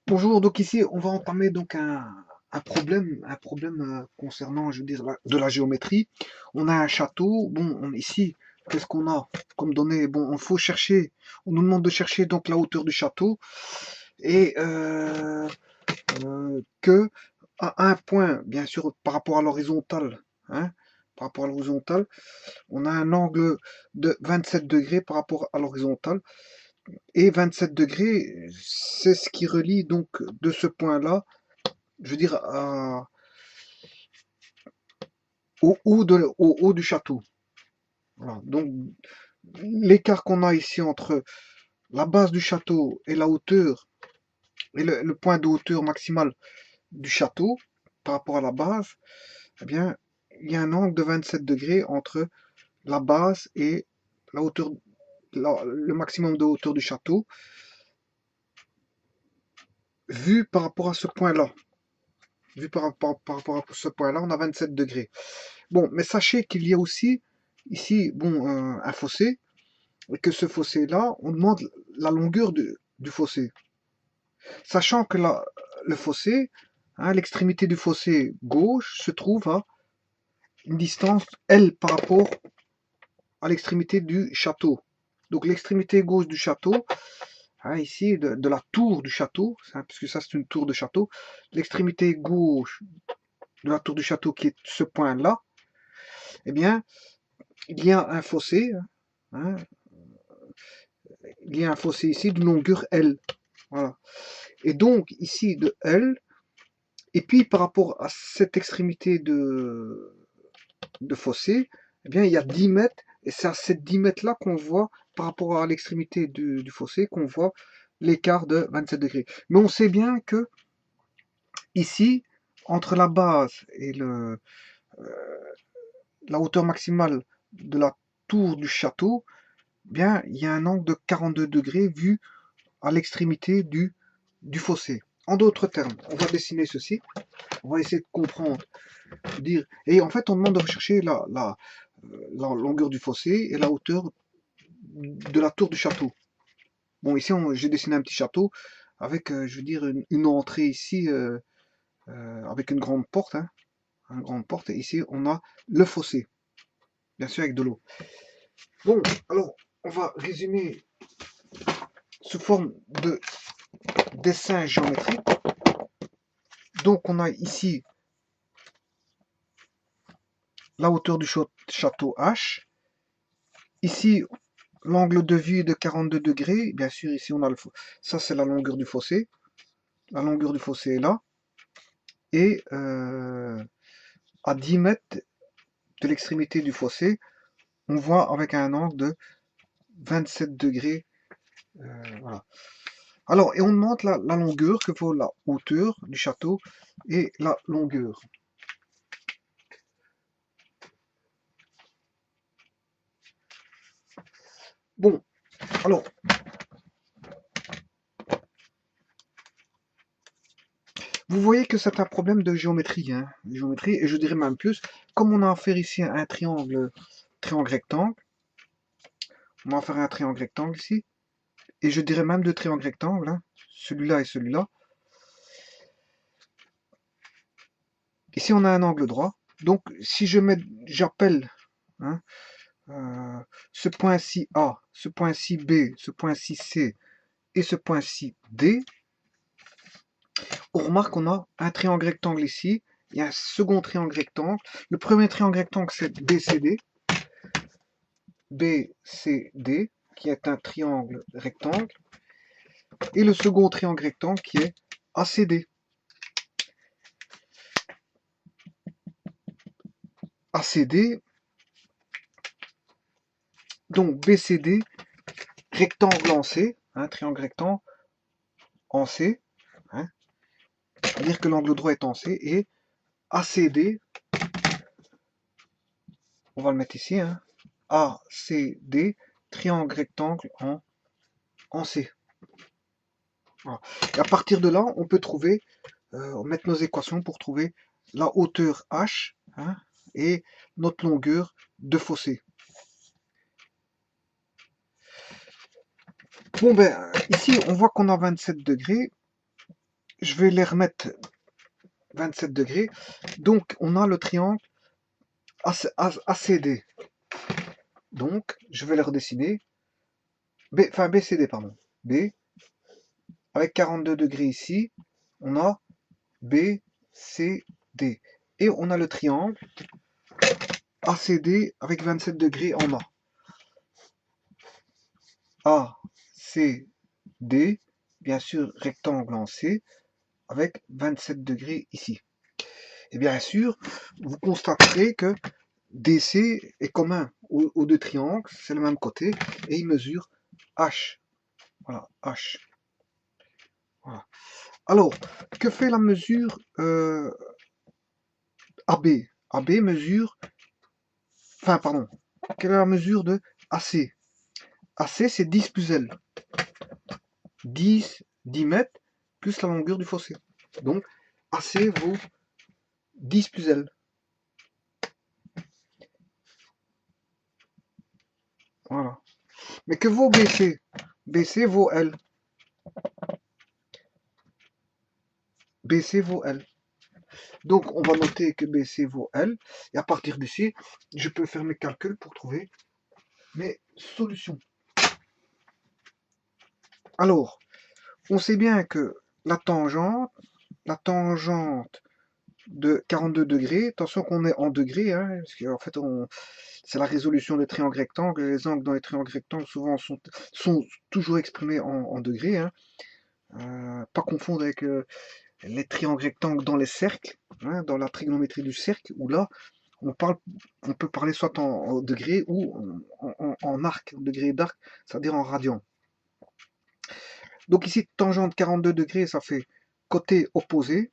Bonjour, donc ici on va entamer donc un problème concernant, je veux dire, de la géométrie. On a un château, bon, ici, qu'est-ce qu'on a comme données? Bon, il faut chercher, on nous demande de chercher donc la hauteur du château et que à un point, bien sûr, par rapport à l'horizontale, hein, par rapport à l'horizontale, on a un angle de 27 degrés par rapport à l'horizontale. Et 27 degrés, c'est ce qui relie donc de ce point-là, je veux dire, au haut du château. Voilà. Donc, l'écart qu'on a ici entre la base du château et la hauteur, et le point de hauteur maximale du château par rapport à la base, eh bien, il y a un angle de 27 degrés entre la base et la hauteur, le maximum de hauteur du château, vu par rapport à ce point-là. Vu par rapport à ce point-là, on a 27 degrés. Bon, mais sachez qu'il y a aussi ici, bon, un fossé, et que ce fossé-là, on demande la longueur du fossé. Sachant que le fossé, hein, l'extrémité du fossé gauche se trouve à une distance L par rapport à l'extrémité du château. Donc l'extrémité gauche du château, hein, ici, de la tour du château, hein, puisque ça c'est une tour de château, l'extrémité gauche de la tour du château qui est ce point-là, eh bien, il y a un fossé, hein, il y a un fossé ici d'une longueur L. Voilà. Et donc, ici, de L, et puis par rapport à cette extrémité de fossé, eh bien, il y a 10 mètres, et c'est à ces 10 mètres-là qu'on voit, par rapport à l'extrémité du fossé, qu'on voit l'écart de 27 degrés. Mais on sait bien que, ici, entre la base et la hauteur maximale de la tour du château, eh bien, il y a un angle de 42 degrés vu à l'extrémité du fossé. En d'autres termes, on va dessiner ceci, on va essayer de comprendre, dire, et en fait on demande de rechercher la longueur du fossé et la hauteur de la tour du château. Bon, ici j'ai dessiné un petit château avec, je veux dire, une entrée ici avec une grande porte, hein, une grande porte, et ici on a le fossé, bien sûr avec de l'eau. Bon, alors on va résumer sous forme de dessin géométrique. Donc on a ici la hauteur du château H. Ici, l'angle de vue est de 42 degrés. Bien sûr, ici on a ça c'est la longueur du fossé. La longueur du fossé est là. Et à 10 mètres de l'extrémité du fossé, on voit avec un angle de 27 degrés. Voilà. Alors, et on demande la longueur, que vaut la hauteur du château et la longueur. Bon, alors, vous voyez que c'est un problème de géométrie, hein, et je dirais même plus, comme on a affaire ici à un triangle rectangle, on va faire un triangle rectangle ici, et je dirais même deux triangles rectangles, hein, celui-là et celui-là. Ici on a un angle droit, donc si j'appelle, hein, ce point-ci A, ce point-ci B, ce point-ci C et ce point-ci D, on remarque qu'on a un triangle rectangle ici, il y a un second triangle rectangle. Le premier triangle rectangle c'est BCD, BCD, qui est un triangle rectangle, et le second triangle rectangle qui est ACD. ACD, donc BCD, rectangle en C, hein, triangle rectangle en C, hein, c'est-à-dire que l'angle droit est en C, et ACD, on va le mettre ici, hein, ACD, triangle rectangle en C. Voilà. Et à partir de là, on peut trouver, mettre nos équations pour trouver la hauteur H, hein, et notre longueur de fossé. Bon ben, ici on voit qu'on a 27 degrés, je vais les remettre 27 degrés. Donc, on a le triangle ACD. Donc, je vais le redessiner. Enfin, BCD, pardon. B, avec 42 degrés ici, on a BCD. Et on a le triangle ACD avec 27 degrés en A. ACD, bien sûr, rectangle en C, avec 27 degrés ici. Et bien sûr, vous constaterez que DC est commun aux deux triangles, c'est le même côté, et il mesure H. Voilà, H. Voilà. Alors, que fait la mesure AB? AB mesure, enfin pardon, quelle est la mesure de AC? AC c'est 10 plus L. 10 mètres plus la longueur du fossé. Donc AC vaut 10 plus L. Voilà. Mais que vaut BC? BC vaut L. BC vaut L. Donc on va noter que BC vaut L. Et à partir d'ici, je peux faire mes calculs pour trouver mes solutions. Alors, on sait bien que la tangente de 42 degrés, attention qu'on est en degrés, hein, parce qu'en fait c'est la résolution des triangles rectangles, les angles dans les triangles rectangles souvent sont toujours exprimés en degrés, hein. Pas confondre avec les triangles rectangles dans les cercles, hein, dans la trigonométrie du cercle, où là on peut parler soit en degrés ou en arc, degré d'arc, c'est-à-dire en radian. Donc ici, tangente 42 degrés, ça fait côté opposé.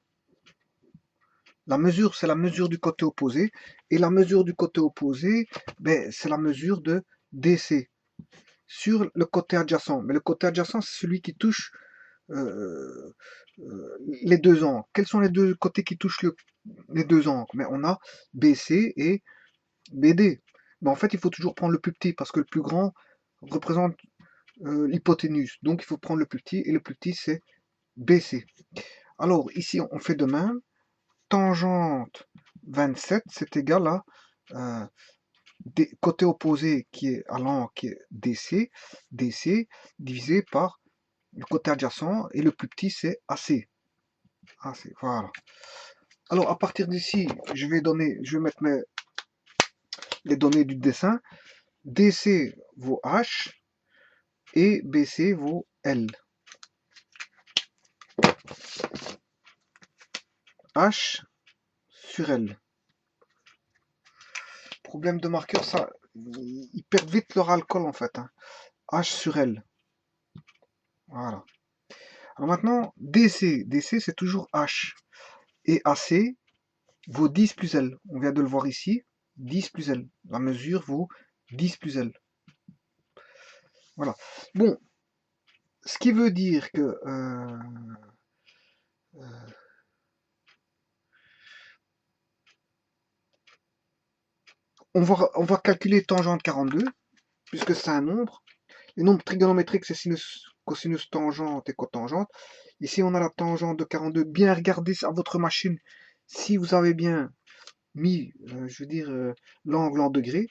La mesure, c'est la mesure du côté opposé. Et la mesure du côté opposé, ben, c'est la mesure de DC sur le côté adjacent. Mais le côté adjacent, c'est celui qui touche euh, les deux angles. Quels sont les deux côtés qui touchent les deux angles? Mais on a BC et BD. Mais en fait, il faut toujours prendre le plus petit parce que le plus grand représente l'hypoténuse. Donc, il faut prendre le plus petit et le plus petit, c'est BC. Alors, ici, on fait de même. Tangente 27, c'est égal à côté opposé qui est à l'angle qui est DC divisé par le côté adjacent et le plus petit c'est AC. Voilà. Alors à partir d'ici, je vais mettre les données du dessin. DC vaut H et BC vaut L. H sur L. Problème de marqueur, ça, ils perdent vite leur alcool en fait, hein. H sur L. Voilà. Alors maintenant, DC c'est toujours H. Et AC vaut 10 plus L. On vient de le voir ici, 10 plus L. La mesure vaut 10 plus L. Voilà. Bon, ce qui veut dire que on va calculer tangente 42, puisque c'est un nombre. Les nombres trigonométriques, c'est sinus, cosinus, tangente et cotangente. Ici, on a la tangente de 42. Bien regardez à votre machine si vous avez bien mis, je veux dire, l'angle en degrés.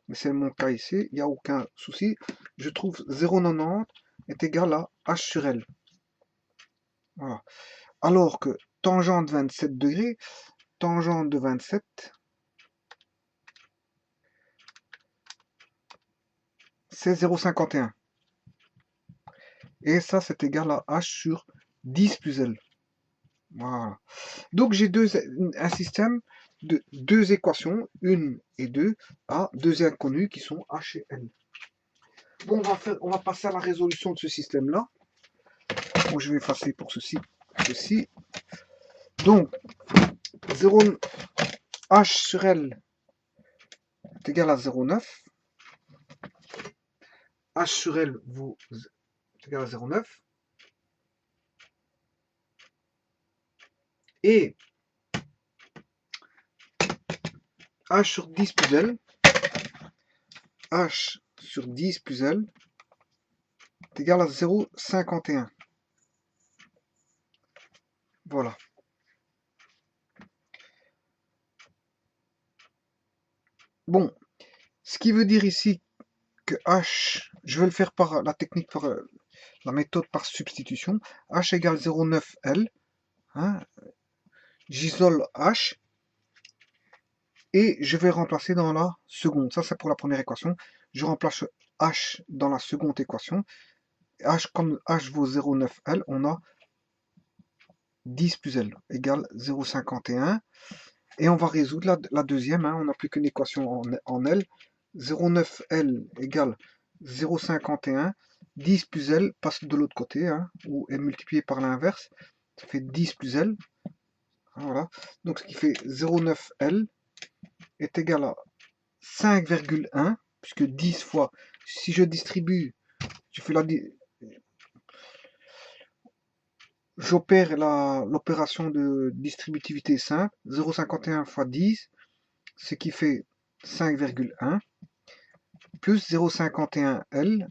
Mais c'est mon cas ici, il n'y a aucun souci. Je trouve 0,90 est égal à H sur L. Voilà. Alors que tangente 27 degrés, tangente de 27, c'est 0,51. Et ça, c'est égal à H sur 10 plus L. Voilà. Donc j'ai un système de deux équations, une et deux, à deux inconnus qui sont H et L. Bon, on va passer à la résolution de ce système-là. Bon, je vais effacer pour ceci. Donc, 0, H sur L est égal à 0,9. H sur L est égal à 0,9. Et H sur 10 plus L, H sur 10 plus L est égal à 0,51. Voilà. Bon, ce qui veut dire ici que H, je vais le faire par la technique, par la méthode par substitution. H égale 0,9 L. Hein, j'isole H et je vais remplacer dans la seconde. Ça, c'est pour la première équation. Je remplace H dans la seconde équation. H, comme H vaut 0,9 L, on a 10 plus L égale 0,51. Et on va résoudre la deuxième. Hein, on n'a plus qu'une équation en L. 0,9 L égale 0,51. 10 plus L passe de l'autre côté, hein, ou est multiplié par l'inverse. Ça fait 10 plus L. Voilà. Donc ce qui fait 0,9 L est égal à 5,1, puisque 10 fois, si je distribue, je fais j'opère l'opération de distributivité simple, 0,51 fois 10, ce qui fait 5,1, plus 0,51 L,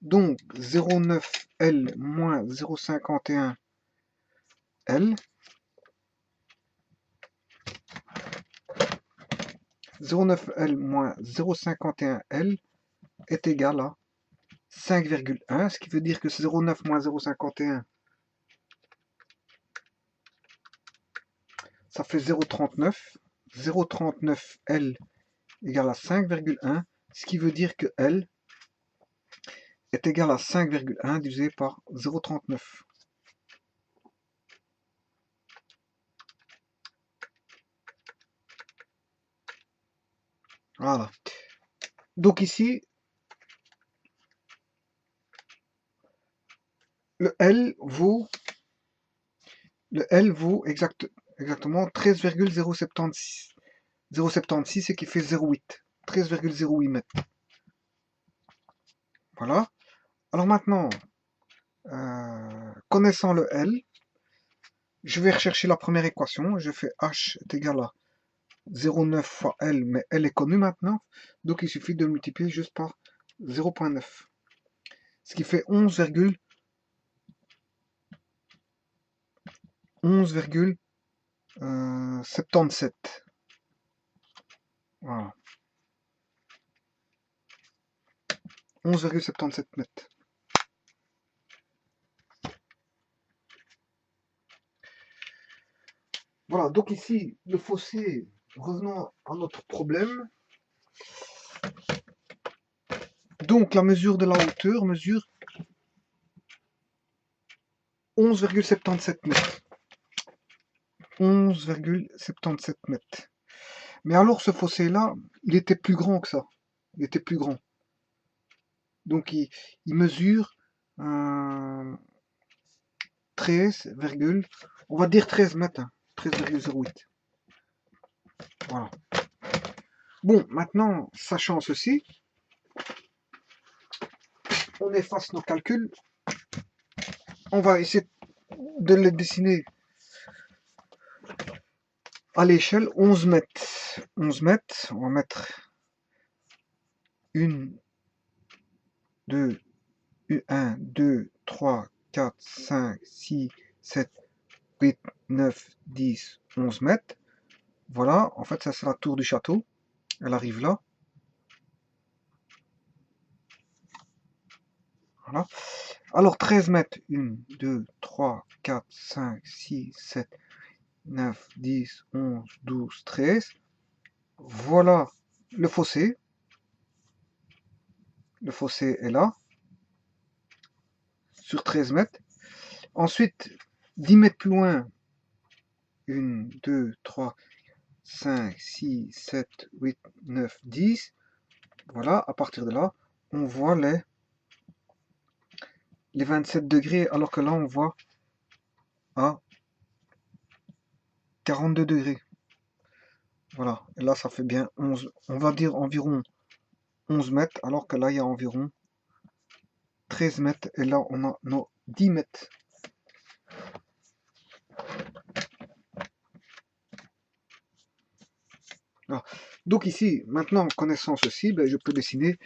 donc 0,9 L moins 0,51 L, 0,9 L moins 0,51 L est égal à 5,1, ce qui veut dire que 0,9 moins 0,51, ça fait 0,39. 0,39 L égale à 5,1, ce qui veut dire que L est égal à 5,1 divisé par 0,39. Voilà. Donc ici, le L vaut exactement 13,076. 0,76 et qui fait 0,8. 13,08 mètres. Voilà. Alors maintenant, connaissant le L, je vais rechercher la première équation. Je fais H est égal à 0,9 fois L, mais L est connu maintenant. Donc il suffit de multiplier juste par 0,9. Ce qui fait 11,77. Voilà. 11,77 mètres. Voilà, donc ici, le fossé, revenons à notre problème. Donc la mesure de la hauteur mesure 11,77 mètres. 11,77 mètres. Mais alors ce fossé-là, il était plus grand que ça. Il était plus grand. Donc il mesure 13, on va dire 13 mètres. 13,08. Voilà. Bon, maintenant, sachant ceci, on efface nos calculs. On va essayer de les dessiner à l'échelle 11 mètres. 11 mètres, on va mettre 1, 2, 1, 2, 3, 4, 5, 6, 7, 8, 9, 10, 11 mètres. Voilà, en fait, ça c'est la tour du château. Elle arrive là. Voilà. Alors 13 mètres, 1, 2, 3, 4, 5, 6, 7, 9, 10, 11, 12, 13. Voilà le fossé. Le fossé est là, sur 13 mètres. Ensuite, 10 mètres plus loin, 1, 2, 3, 5, 6, 7, 8, 9, 10. Voilà, à partir de là, on voit les 27 degrés, alors que là, on voit à 42 degrés. Voilà, et là, ça fait bien 11, on va dire environ 11 mètres, alors que là, il y a environ 13 mètres, et là, on a nos 10 mètres. Alors, donc ici, maintenant, connaissant ceci, ben, je peux dessiner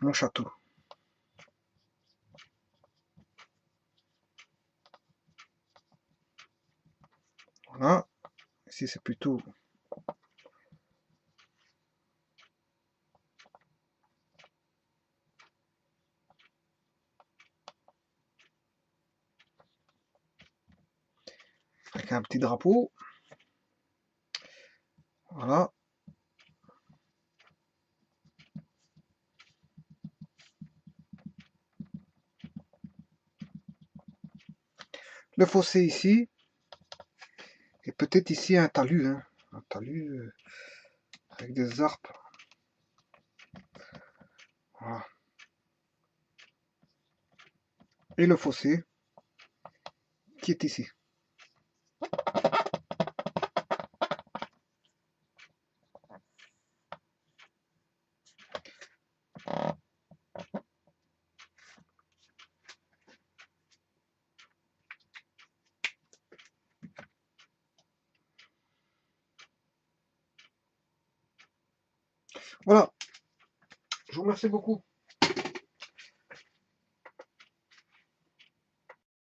mon château. Voilà. Ici, c'est plutôt... avec un petit drapeau. Voilà. Le fossé ici. Et peut-être ici un talus. Hein. Un talus avec des arbres. Voilà. Et le fossé qui est ici. Voilà. Je vous remercie beaucoup.